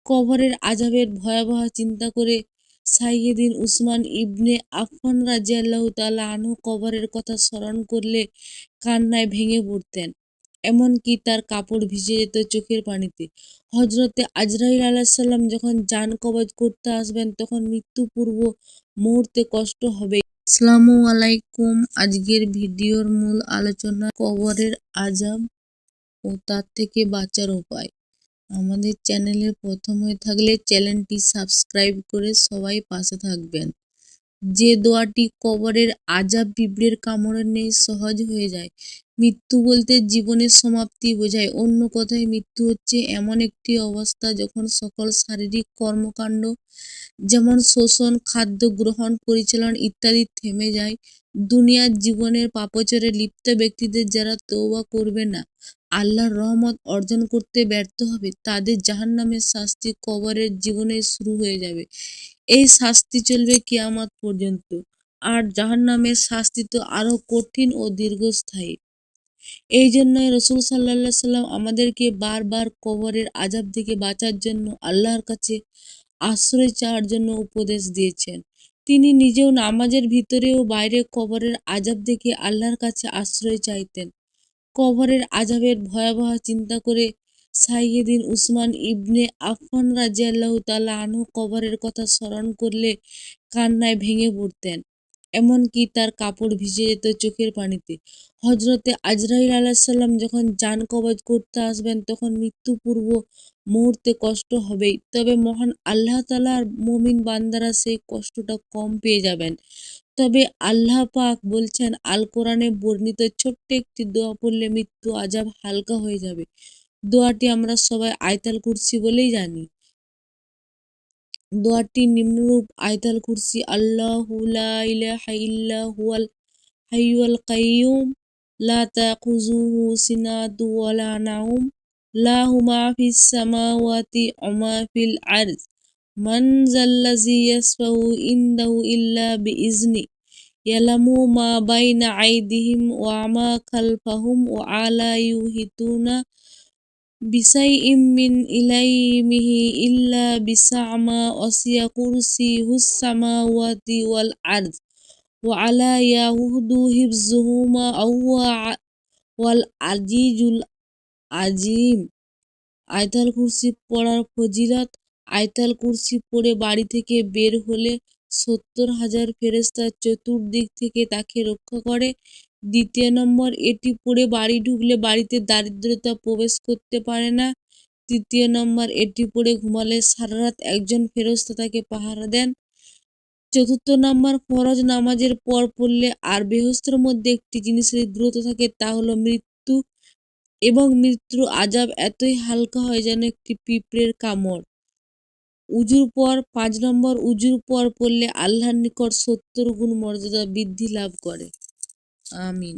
কবরের আযাবের ভয়াবহ চিন্তা করে সাইয়্যিদিন উসমান ইবনে আফফান রাযিয়াল্লাহু তাআলা আনহু কবরের কথা স্মরণ করলে কান্নায় ভেঙে পড়তেন। এমনকি তার কাপড় ভিজে যেত চোখের পানিতে। হযরতে আজরাইল আলাইহিস সালাম যখন জান কবজ করতে আসবেন তখন মৃত্যু পূর্ব মুহূর্তে কষ্ট হবেই। আসসালামু আলাইকুম। আজকের ভিডিওর মূল আলোচনা কবরের আযাব ও তার থেকে বাঁচার উপায়। আমাদের চ্যানেলে প্রথম হয়ে থাকলে চ্যানেলটি সাবস্ক্রাইব করে সবাই পাশে থাকবেন। যে দোয়াটি কবরের আযাব পিঁপড়ের কামড়ের ন্যায় সহজ হয়ে যায়। মৃত্যু বলতে জীবনের সমাপ্তি বোঝায়। অন্য কথায় মৃত্যু হচ্ছে এমন একটি অবস্থা যখন সকল শারীরিক কর্মকাণ্ড যেমন শোষণ, খাদ্য গ্রহণ, পরিচালন ইত্যাদি থেমে যায়। দুনিয়ার জীবনের পাপাচারে লিপ্ত ব্যক্তিদের যারা তওবা করবে না, আল্লাহর রহমত অর্জন করতে ব্যর্থ হবে, তাদের জাহান্নামের শাস্তি কবরের জীবনে শুরু হয়ে যাবে। এই শাস্তি চলবে কিয়ামত পর্যন্ত। আর জাহান্নামের শাস্তি তো আরো কঠিন ও দীর্ঘস্থায়ী। এই জন্যই রাসূল সাল্লাল্লাহু আলাইহি সাল্লাম আমাদেরকে বারবার কবরের আযাব থেকে বাঁচার জন্য আল্লাহর কাছে আশ্রয় চাওয়ার জন্য উপদেশ দিয়েছেন। তিনি নিজেও নামাজের ভিতরে ও বাইরে কবরের আযাব থেকে আল্লাহর কাছে আশ্রয় চাইতেন। কবরের আযাবের ভয়াবহ চিন্তা করে সাইয়্যিদিন উসমান ইবনে আফফান রাযিয়াল্লাহু তাআলা আনহু কবরের কথা স্মরণ করলে কান্নায় ভেঙে পড়তেন। এমনকি তার কাপড় ভিজে যেত চোখের পানিতে। হযরতে আজরাইল আলাইহিস সালাম যখন জান কবজ করতে আসবেন তখন মৃত্যু পূর্ব মুহূর্তে কষ্ট হবেই। তবে মহান আল্লাহ তাআলার মুমিন বান্দারা সেই কষ্টটা কম পেয়ে যাবেন। তবে আল্লাহ পাক বলছেন আল কোরআনে বর্ণিত ছোট্ট একটি দোয়া পড়লে মৃত্যু আযাব হালকা হয়ে যাবে। দোয়াটি আমরা সবাই আয়াতুল কুরসি বলেই জানি। দোয়াটি নিম্নরূপ: আয়াতুল কুরসি আল্লাহু লা ইলাহা ইল্লা হুয়াল হাইয়ুল কাইয়্যুম লা তাখুযুহু সিনাতুন ওয়া লা নাওম লাহু মা ফিস সামাওয়াতি ওয়া মা ফিল আরদ মান যাল্লাযী ইয়াশফাউ ইনদাহু ইল্লা বিইজনিহি ইয়ালামু মা বাইনা আইদিহিম ওয়া মা খালফাহুম ওয়া লা ইউহিতুনা বিশাইইম মিন ইলমিহি ইল্লা বিসআ মা ওয়াসি'a কুরসিয়ুহুস সামাওয়াতি ওয়াল আরদ ওয়া লা ইয়াউদুহু হিফযুহুমা ওয়াল আজিজুল আজিম। আয়াতুল কুরসি পড়ার ফজিলত: আয়াতুল কুরসি পড়ে বাড়ি থেকে বের হলে ৭০,০০০ ফেরেশতা চতুর্দিক থেকে তাকে রক্ষা করে। দ্বিতীয় নম্বর, এটি পড়ে বাড়ি ঢুকলে বাড়িতে দারিদ্রতা প্রবেশ করতে পারে না। তৃতীয় নম্বর, এটি পড়ে ঘুমালে সারারাত একজন ফেরেশতা তাকে পাহারা দেন। চতুর্থ নম্বর, ফরজ নামাজের পর পড়লে আর বেহেশতের মধ্যে একটি জিনিসের দূরত্ব থাকে, তা হলো মৃত্যু, এবং মৃত্যুর আযাব এতই হালকা হয় যেন একটি পিঁপড়ের কামড়। উযুর পর ৫ নম্বর, উযুর পর পড়লে আল্লাহর নিকট ৭০ গুণ মর্যাদা বৃদ্ধি লাভ করে। আমিন।